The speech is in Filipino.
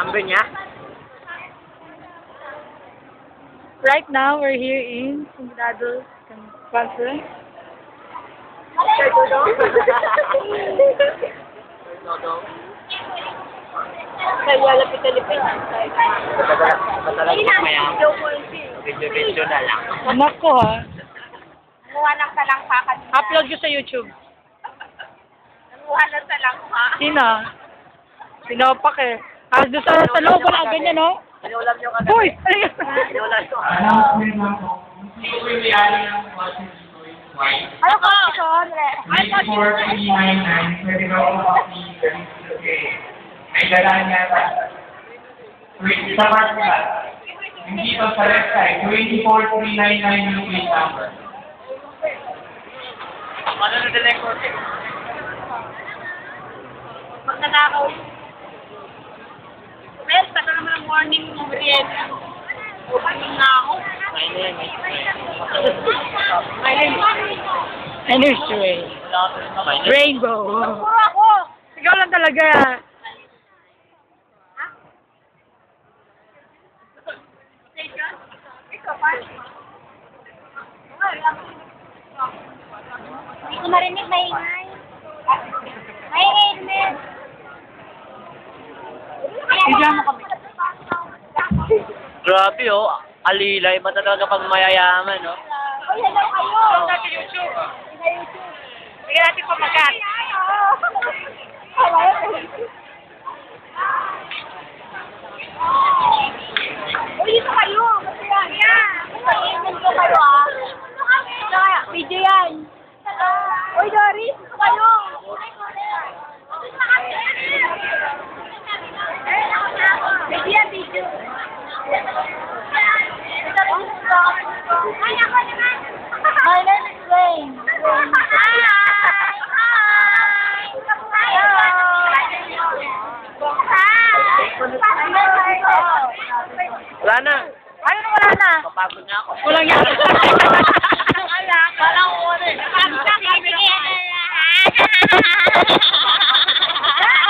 Number niya? Right now, we're here in Sindado Conference. Kaya lapit-lapit. Matalag po kaya. Video-video na lang. Anak ko ha. Nanguha ng talangka kanina. Upload ko sa YouTube. Nanguha ng talangka. Sino? Sinopak eh. Ah, doon sa loob wala ganyan, no? Inulam nyo kagad. Hoy! Ayun! Inulam nyo. Announcement lang po. Hindi ko yung may-ari ng watching dito is white. Ano ko? Sorry. 24399, pwede ba ako makapili? May dalaan yata. Sa mark na. Hindi ito sa left side. 24399 yung plate number. Ano na delay ko? Pag nanakaw. Well, taga naman ang morning mo, Brienne. Opening na ako. My name is My name Anyway. Rainbow. Puro ako. Ikaw lang talaga. Station? Ikaw pa? Hindi ko marinig, maingay. Maingay, Edmund. Bigyan mo kami. Grabe oh. Alilay. Iba talaga pag mayayaman, no? Uy, hello kayo. Hello sa YouTube. Sa YouTube. Bigyan natin pamagat. Uy, dito kayo. Kasi yan. Pag-iinan ko kayo, ah. Video yan. Uy, Doris, dito kayo. Video yan, video. Ay, ako naman. My name is Wayne. Hi! Wala na. Ano wala na? Papagod na ako. Walang yan.